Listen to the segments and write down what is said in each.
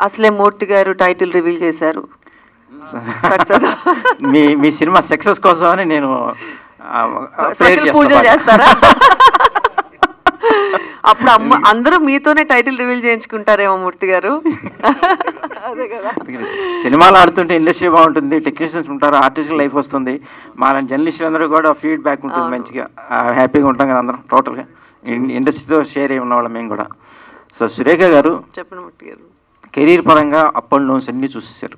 అసలే మూర్తి గారు title reveal చేశారు. మీ సినిమా సక్సెస్ కోసమని నేను స్పెషల్ పూజలు చేస్తారా? అప్పుడు అందరూ మీతోనే టైటిల్ రివీల్ చేయించుకుంటారేమో మూర్తి గారు. అదే కదా, సినిమాలు ఆడుతుంటే ఇండస్ట్రీ బాగుంటుంది, టెక్నీషియన్స్ ఉంటారు, ఆర్టిస్టుల లైఫ్ వస్తుంది, మన జర్నలిస్టులు అందరూ కూడా ఫీడ్బ్యాక్ ఉంటుంది, మంచిగా హ్యాపీగా ఉంటాం కదా అందరం టోటల్గా ఇండస్ట్రీతో షేర్ అయి ఉన్నవాళ్ళం మేము కూడా. సో సురేఖ గారు చెప్పండి మూర్తి గారు, కెరీర్ పరంగా అప్ అండ్ డౌన్స్ అన్నీ చూసేశారు.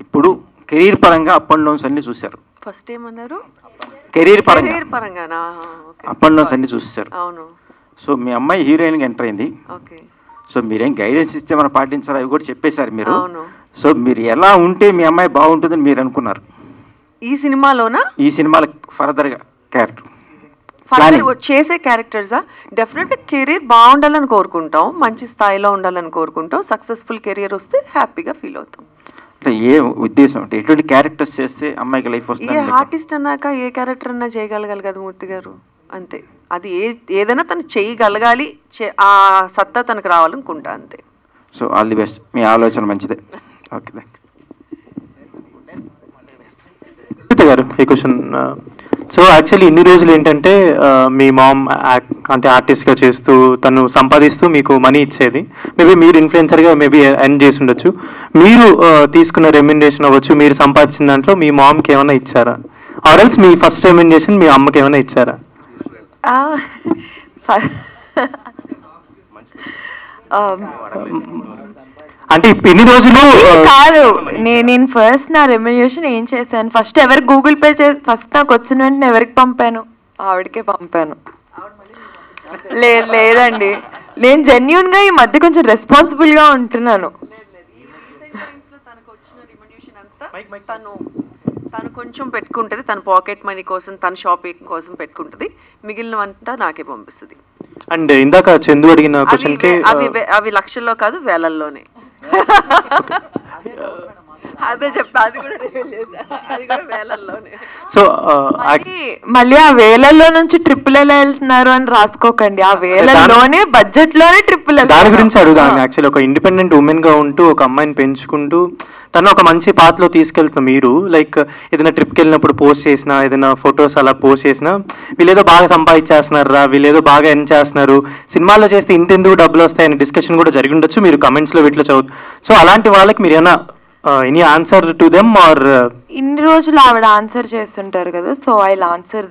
ఇప్పుడు కెరీర్ పరంగా అప్ అండ్ డౌన్స్ అన్నీ చూశారు. ఫస్ట్ ఏమన్నారు? కెరీర్ పరంగా అప్ అండ్ డౌన్స్ అన్నీ చూసేశారు. అవును. సో మీ అమ్మాయి హీరోయిన్గా ఎంటర్ అయింది. ఓకే. సో మీరేం గైడెన్స్ ఇస్తే మనం పాటించాలి అవి కూడా చెప్పేశారు మీరు. అవును. సో మీరు ఎలా ఉంటే మీ అమ్మాయి బాగుంటుందని మీరు అనుకున్నారు ఈ సినిమాలోనా? ఈ సినిమాలో ఫర్దర్గా క్యారెక్టర్ చేసే క్యారెక్టర్సా? డెఫినెట్గా కెరీర్ బాగుండాలని కోరుకుంటాం, మంచి స్థాయిలో ఉండాలని కోరుకుంటాం, సక్సెస్ఫుల్ కెరియర్ వస్తే హ్యాపీగా ఫీల్ అవుతాం. అంటే ఏ ఉద్దేశం అంటే ఎటువంటి క్యారెక్టర్స్ చేస్తే అమ్మాయికి లైఫ్ వస్తుంది? ఏ ఆర్టిస్ట్ అన్నాక ఏ క్యారెక్టర్ అన్నా చేయగలగాలి కదా మూర్తి గారు, అంతే. అది ఏదైనా తను చేయగలగాలి, ఆ సత్తా తనకు రావాలనుకుంటా, అంతే. సో ఆల్ ది బెస్ట్, మీ ఆలోచన మంచిదే. ఓకే గారు ఈ క్వశ్చన్. సో యాక్చువల్లీ ఇన్ని రోజులు ఏంటంటే మీ మామ్ అంటే ఆర్టిస్ట్గా చేస్తూ తను సంపాదిస్తూ మీకు మనీ ఇచ్చేది. మేబీ మీరు ఇన్ఫ్లుయెన్సర్గా మేబీ ఎర్న్ చేసి ఉండొచ్చు. మీరు తీసుకున్న రెమ్యునరేషన్ అవ్వచ్చు, మీరు సంపాదించిన దాంట్లో మీ మామ్కి ఏమైనా ఇచ్చారా? ఆర్ ఎల్స్ మీ ఫస్ట్ రెమ్యునరేషన్ మీ అమ్మకి ఏమైనా ఇచ్చారా? అంటే ఇన్ని రోజులు కాదు, నేను ఫస్ట్ నా రెమ్యునరేషన్ ఏం చేశాను, ఫస్ట్ ఎవరికి గూగుల్ పే ఫస్ట్ నాకు వచ్చిన వెంటనే ఎవరికి పంపాను? ఆవిడకే పంపాను. లేదండి, నేను జెన్యూన్గా ఈ మధ్య కొంచెం రెస్పాన్సిబుల్గా ఉంటున్నాను. తను కొంచెం పెట్టుకుంటుంది, తన పాకెట్ మనీ కోసం, తన షాపింగ్ కోసం పెట్టుకుంటుంది, మిగిలినవంతా నాకే పంపిస్తుంది. అండ్ ఇందాక చందు అడిగిన క్వశ్చన్కి అవి లక్షల్లో కాదు, వేలల్లోనే. అదే చెప్పా, అది కూడా వేలల్లోనే. సో మళ్ళీ ఆ వేలల్లో నుంచి ట్రిప్పులు ఎలా వెళ్తున్నారు అని రాసుకోకండి, ఆ వేలల్లోనే బడ్జెట్ లోనే ట్రిప్పులు. దాని గురించి అడుగుదాం. యాక్చువల్లీ ఒక ఇండిపెండెంట్ ఉమెన్ గా ఉంటూ ఒక అమ్మాయిని పెంచుకుంటూ తను ఒక మంచి పాత్రలో తీసుకెళ్తున్నా మీరు, లైక్ ఏదైనా ట్రిప్కి వెళ్ళినప్పుడు పోస్ట్ చేసినా, ఏదైనా ఫొటోస్ అలా పోస్ట్ చేసినా వీళ్ళేదో బాగా సంపాదించేస్తున్నారా, వీళ్ళేదో బాగా ఎర్న్ చేస్తున్నారు, సినిమాల్లో చేస్తే ఇంతెందుకు డబ్బులు వస్తాయని డిస్కషన్ కూడా జరిగి ఉండొచ్చు, మీరు కమెంట్స్లో వీటిలో చదువు. సో అలాంటి వాళ్ళకి మీరు ఏమైనా any answer to them are? ఇన్ని రోజులు ఆవిడ ఆన్సర్ చేస్తుంటారు కదా, సో ఐ ఆన్సర్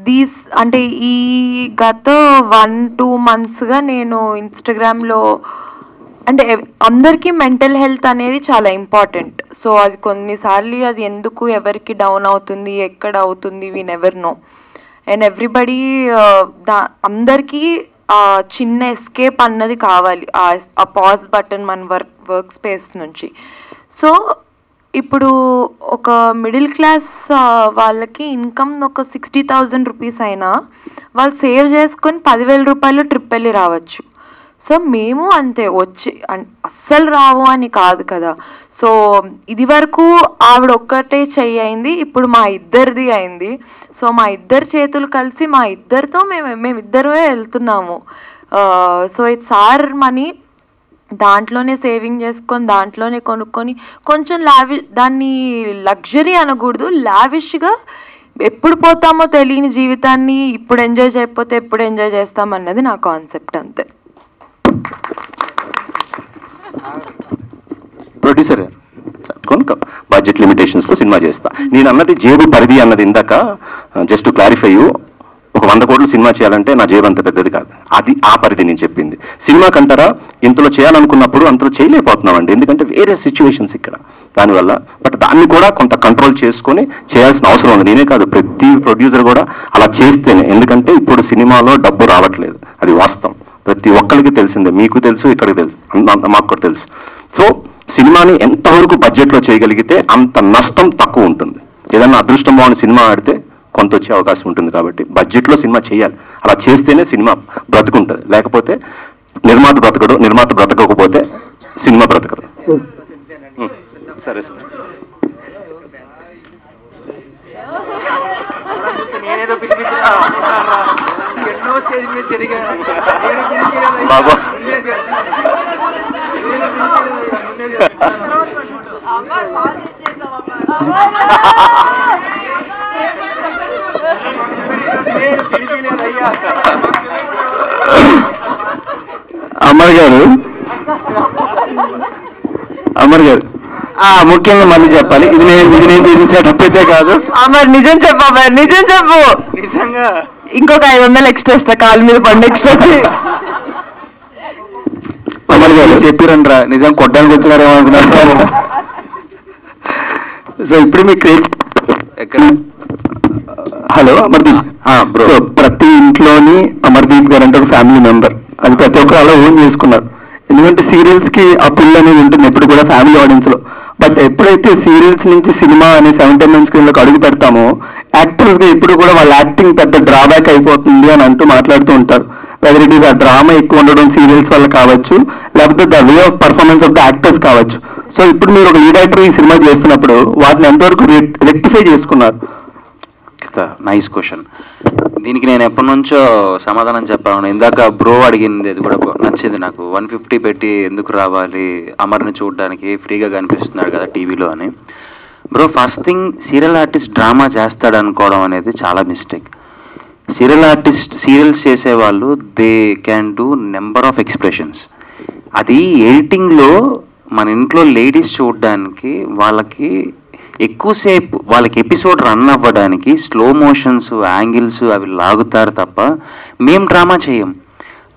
దీస్. అంటే ఈ గత 1-2 monthsగా నేను ఇన్స్టాగ్రామ్లో, అంటే అందరికీ మెంటల్ హెల్త్ అనేది చాలా ఇంపార్టెంట్. సో అది కొన్నిసార్లు అది ఎందుకు ఎవరికి డౌన్ అవుతుంది, ఎక్కడ అవుతుంది, we never know. And everybody అందరికీ చిన్న ఎస్కేప్ అన్నది కావాలి, ఆ పాజ్ బటన్ మన వర్క్ స్పేస్ నుంచి. సో ఇప్పుడు ఒక మిడిల్ క్లాస్ వాళ్ళకి ఇన్కమ్ ఒక 60,000 రూపీస్ అయినా వాళ్ళు సేవ్ చేసుకొని 10,000 రూపాయలు ట్రిప్ వెళ్ళి రావచ్చు. సో మేము అంతే, వచ్చి అస్సలు రావు అని కాదు కదా. సో ఇది వరకు ఆవిడ ఒక్కటే చెయ్యి అయింది, ఇప్పుడు మా ఇద్దరిది అయింది. సో మా ఇద్దరు చేతులు కలిసి మా ఇద్దరితో మేమిద్దరమే వెళ్తున్నాము. సో ఇట్స్ ఆర్ మనీ, దాంట్లోనే సేవింగ్ చేసుకొని దాంట్లోనే కొనుక్కొని కొంచెం దాన్ని లగ్జరీ అనకూడదు, లావిష్గా ఎప్పుడు పోతామో తెలియని జీవితాన్ని ఇప్పుడు ఎంజాయ్ చేయకపోతే ఎప్పుడు ఎంజాయ్ చేస్తామన్నది నా కాన్సెప్ట్, అంతే. ప్రొడ్యూసర్ బడ్జెట్ లిమిటేషన్స్లో సినిమా చేస్తా. నేను అన్నది జేబు పరిధి అన్నది ఇందాక జస్ట్ క్లారిఫై, ఒక 100 కోట్లు సినిమా చేయాలంటే నా జేబు అంత పెద్దది కాదు, అది ఆ పరిధి నేను చెప్పింది. సినిమా కంటారా ఇంతలో చేయాలనుకున్నప్పుడు అంతలో చేయలేకపోతున్నామండి, ఎందుకంటే వేరే సిచ్యువేషన్స్ ఇక్కడ దానివల్ల. బట్ దాన్ని కూడా కొంత కంట్రోల్ చేసుకొని చేయాల్సిన అవసరం ఉంది. నేనే కాదు, ప్రతి ప్రొడ్యూసర్ కూడా అలా చేస్తేనే, ఎందుకంటే ఇప్పుడు సినిమాలో డబ్బు రావట్లేదు, అది వాస్తవం, ప్రతి ఒక్కరికి తెలిసిందే, మీకు తెలుసు, ఇక్కడికి తెలుసు, మాకు కూడా తెలుసు. సో సినిమాని ఎంతవరకు బడ్జెట్లో చేయగలిగితే అంత నష్టం తక్కువ ఉంటుంది. ఏదన్నా అదృష్టం బాగుంది సినిమా ఆడితే కొంత వచ్చే అవకాశం ఉంటుంది, కాబట్టి బడ్జెట్లో సినిమా చేయాలి. అలా చేస్తేనే సినిమా బ్రతుకుంటుంది, లేకపోతే నిర్మాత బ్రతకడు, నిర్మాత బ్రతకకపోతే సినిమా బ్రతకదు. సరే సార్. బాబా అమర్ గారు ముఖ్యంగా మళ్ళీ చెప్పాలి, ఇది నేను చేసిన సెటప్ అయితే కాదు. అమర్ నిజం చెప్పు, అమర్ నిజం చెప్పు. నిజంగా ఇంకొక 500 ఎక్స్ట్రా ఇస్తా, కాలు మీద పండు ఎక్స్ట్రా. అమర్ గారు చెప్పిరండ్రా, నిజం కొట్టడానికి వచ్చినారేమో అనుకున్నారు. సో ఇప్పుడు మీకు ఎక్కడ హలో అమర్దీప్ బ్రో, ప్రతి ఇంట్లోని అమర్దీప్ గారు అంటే ఒక ఫ్యామిలీ మెంబర్, అది ప్రతి ఒక్కరు అలా ఓన్ చేసుకున్నారు. ఎందుకంటే సీరియల్స్ కి ఆ పుల్ అనేది ఉంటుంది ఎప్పుడు కూడా ఫ్యామిలీ ఆడియన్స్ లో. బట్ ఎప్పుడైతే సీరియల్స్ నుంచి సినిమా అనే 70mm స్క్రీన్ లోకి అడుగు పెడతామో యాక్టర్స్ గా ఇప్పుడు కూడా వాళ్ళ యాక్టింగ్ పెద్ద డ్రాబ్యాక్ అయిపోతుంది అని అంటూ మాట్లాడుతూ ఉంటారు. వెదర్ ఇట్ ఈస్ ఆ డ్రామా ఎక్కువ ఉండడం సీరియల్స్ వల్ల కావచ్చు, లేకపోతే the way of performance of the actors కావచ్చు. సో ఇప్పుడు మీరు ఒక లీడ్ యాక్టర్ ఈ సినిమా చేస్తున్నప్పుడు వాటిని ఎంతవరకు రెక్టిఫై చేసుకున్నారు? Nice question. దీనికి నేను ఎప్పటి నుంచో సమాధానం చెప్పాను. ఇందాక బ్రో అడిగింది అది కూడా నచ్చింది నాకు. 150 పెట్టి ఎందుకు రావాలి అమర్ని చూడడానికి, ఫ్రీగా కనిపిస్తున్నాడు కదా టీవీలో అని. Bro, first thing, serial artist drama చేస్తాడు అనుకోవడం అనేది చాలా మిస్టేక్. సీరియల్స్ చేసేవాళ్ళు they can do number of expressions. అది ఎడిటింగ్లో మన ఇంట్లో లేడీస్ చూడడానికి వాళ్ళకి ఎక్కువసేపు వాళ్ళకి ఎపిసోడ్ రన్ అవ్వడానికి స్లో మోషన్స్, యాంగిల్స్ అవి లాగుతారు తప్ప మేము డ్రామా చేయం.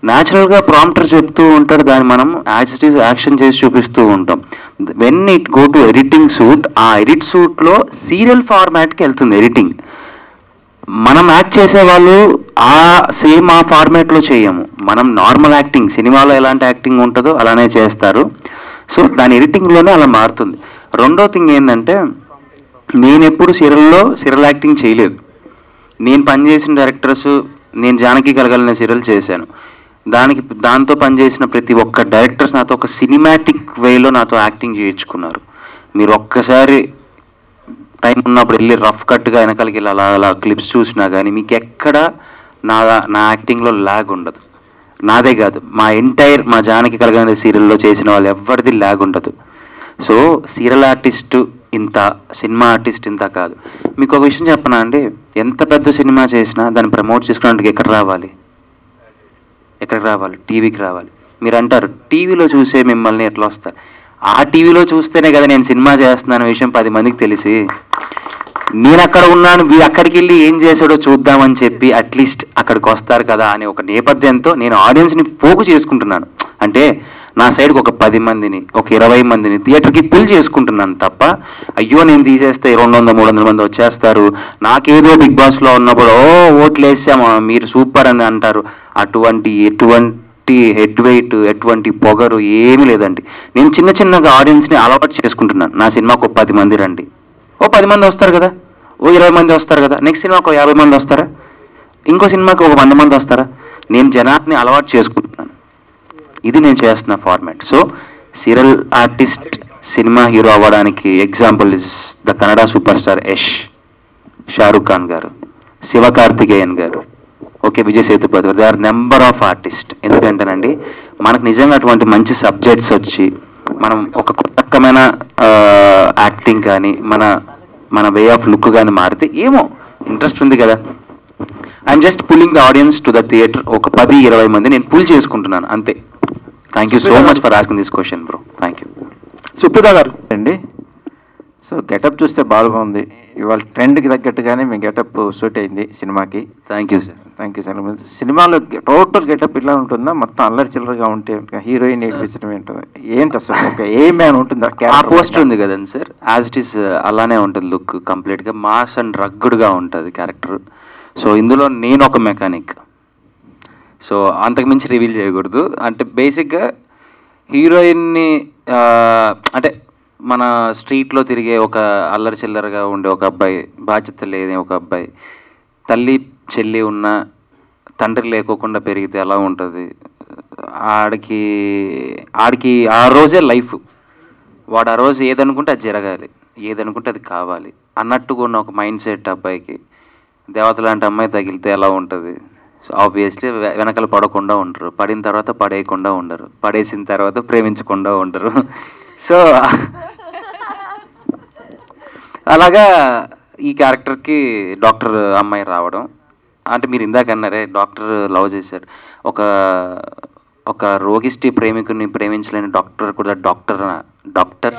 న్యాచురల్గా ప్రాంప్టర్ చెప్తూ ఉంటాడు, దాన్ని మనం యాజ్ ఇట్ ఈస్ యాక్షన్ చేసి చూపిస్తూ ఉంటాం. When it go to editing suit, ఆ ఎడిట్ సూట్లో సీరియల్ ఫార్మాట్కి వెళ్తుంది ఎడిటింగ్. మనం యాక్ట్ చేసేవాళ్ళు సేమ్ ఆ ఫార్మాట్లో చేయము. మనం నార్మల్ యాక్టింగ్, సినిమాలో ఎలాంటి యాక్టింగ్ ఉంటుందో అలానే చేస్తారు. సో దాని ఎడిటింగ్లోనే అలా మారుతుంది. రెండో థింగ్ ఏంటంటే, నేను ఎప్పుడు సీరియల్ యాక్టింగ్ చేయలేదు. నేను పనిచేసిన డైరెక్టర్స్, నేను జానకి కలగలిన సీరియల్ చేశాను. దాంతో పనిచేసిన ప్రతి ఒక్క డైరెక్టర్స్ నాతో ఒక సినిమాటిక్ వేలో నాతో యాక్టింగ్ చేయించుకున్నారు. మీరు ఒక్కసారి టైం ఉన్నప్పుడు వెళ్ళి రఫ్ కట్గా వెనకాలకి వెళ్ళి అలా క్లిప్స్ చూసినా కానీ మీకు ఎక్కడ నా యాక్టింగ్లో ల్యాగ్ ఉండదు. నాదే కాదు, మా జానకి కలగలిన సీరియల్లో చేసిన వాళ్ళు ఎవరిది ల్యాగ్ ఉండదు. సో సీరియల్ ఆర్టిస్టు ఇంత, సినిమా ఆర్టిస్ట్ ఇంత కాదు. మీకు ఒక విషయం చెప్పనా అండి, ఎంత పెద్ద సినిమా చేసినా దాన్ని ప్రమోట్ చేసుకోవడానికి ఎక్కడికి రావాలి? టీవీకి రావాలి. మీరు అంటారు టీవీలో చూసే మిమ్మల్ని ఎట్లా వస్తారు? ఆ టీవీలో చూస్తేనే కదా నేను సినిమా చేస్తున్నాను విషయం 10 మందికి తెలిసి, నేను అక్కడ ఉన్నాను, అక్కడికి వెళ్ళి ఏం చేశాడో చూద్దామని చెప్పి అట్లీస్ట్ అక్కడికి వస్తారు కదా అనే ఒక నేపథ్యంతో నేను ఆడియన్స్ని పోగు చేసుకుంటున్నాను. అంటే నా సైడ్కి ఒక 10 మందిని, ఒక 20 మందిని థియేటర్కి పుల్ చేసుకుంటున్నాను తప్ప, అయ్యో నేను తీసేస్తే 200-300 మంది వచ్చేస్తారు, నాకేదో బిగ్ బాస్లో ఉన్నప్పుడు ఓట్లు వేసామా మీరు సూపర్ అని అంటారు. ఎటువంటి హెడ్ వెయిట్, ఎటువంటి పొగరు ఏమీ లేదండి. నేను చిన్నగా ఆడియన్స్ని అలవాటు చేసుకుంటున్నాను. నా సినిమాకు ఒక 10 మంది రండి, 10 మంది వస్తారు కదా, 20 మంది వస్తారు కదా, నెక్స్ట్ సినిమాకు 50 మంది వస్తారా, ఇంకో సినిమాకి ఒక 100 మంది వస్తారా? నేను జనాన్ని అలవాటు చేసుకుంటున్నాను. ఇది నేను చేస్తున్న format. So serial artist cinema hero అవ్వడానికి example is the Kannada super star Yash, Shahrukh Khan garu, Sivakarthikeyan garu, okay, Vijay Sethupathi garu. They are number of artist. ఎందుకంటేనండి మనకు నిజంగా అటువంటి మంచి సబ్జెక్ట్స్ వచ్చి మనం ఒక రకమైన యాక్టింగ్ కానీ మన వే ఆఫ్ లుక్ కానీ మారితే ఏమో ఇంట్రెస్ట్ ఉంది కదా. I'm just pulling the audience to the theatre. ఒక 10-20 మంది నేను పుల్ చేసుకుంటున్నాను అంతే. Thank you so much for asking this question bro. Thank you. Supreetha garu అండి, సో గెటప్ చూస్తే బాగా ఉంది. ఇవాళ ట్రెండ్కి తగ్గట్టుగానే మీ గెటప్ సూట్ అయింది సినిమాకి. Thank you sir. Thank you sir. సినిమాలో టోటల్ గెటప్ ఇలా ఉంటుందా, మొత్తం అల్లరి చిల్లరగా ఉంటే హీరోయిన్ ఏడిపించడం ఏంటి అసలు ఒక ఏ మ్యాన్ ఉంటుందా? ఆ పోస్టర్ ఉంది కదండి సార్, యాజ్ ఇట్ ఈస్ అలానే ఉంటుంది లుక్. కంప్లీట్గా మాస్ అండ్ రగ్గుడ్గా ఉంటుంది క్యారెక్టర్. సో ఇందులో నేను ఒక మెకానిక్. సో అంతకుమించి రివీల్ చేయకూడదు. అంటే బేసిక్గా హీరోయిన్ని అంటే మన స్ట్రీట్లో తిరిగే ఒక అల్లరి చిల్లరగా ఉండే ఒక అబ్బాయి, బాధ్యత లేని ఒక అబ్బాయి, తల్లి చెల్లి ఉన్న తండ్రి లేకోకుండా పెరిగితే ఎలా ఉంటుంది, ఆడికి ఆ రోజే లైఫ్, వాడు ఆ రోజు ఏదనుకుంటే అది జరగాలి, ఏదనుకుంటే అది కావాలి అన్నట్టుగా ఉన్న ఒక మైండ్ సెట్ అబ్బాయికి దేవత లాంటి అమ్మాయి తగిలితే ఎలా ఉంటుంది. సో ఆబ్వియస్లీ వెనకాల పడకుండా ఉండరు, పడిన తర్వాత పడేయకుండా ఉండరు, పడేసిన తర్వాత ప్రేమించకుండా ఉండరు. సో అలాగా ఈ క్యారెక్టర్కి డాక్టర్ అమ్మాయి రావడం, అంటే మీరు ఇందాక అన్నారే డాక్టర్ లవ్ చేశారు, ఒక రోగిష్టి ప్రేమికుని ప్రేమించలేని డాక్టర్ కూడా డాక్టర్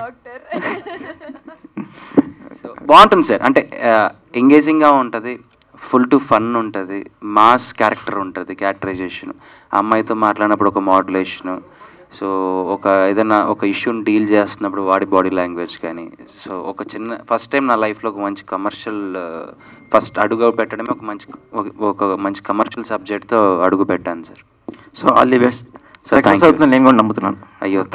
సో బాగుంటుంది సార్. అంటే ఎంగేజింగ్గా ఉంటుంది, ఫుల్ టు ఫన్ ఉంటుంది, మాస్ క్యారెక్టర్ ఉంటుంది, క్యారెక్టరైజేషన్, అమ్మాయితో మాట్లాడినప్పుడు ఒక మాడ్యులేషను, సో ఏదైనా ఒక ఇష్యూని డీల్ చేస్తున్నప్పుడు వాడి బాడీ లాంగ్వేజ్ కానీ, సో ఒక చిన్న ఫస్ట్ టైం నా లైఫ్లో ఒక మంచి కమర్షియల్ ఫస్ట్ అడుగు పెట్టడమే ఒక మంచి కమర్షియల్ సబ్జెక్ట్తో అడుగు పెట్టాను sir. So all the best. Success అవుతుందని నేను కూడా నమ్ముతున్నాను. అయ్యో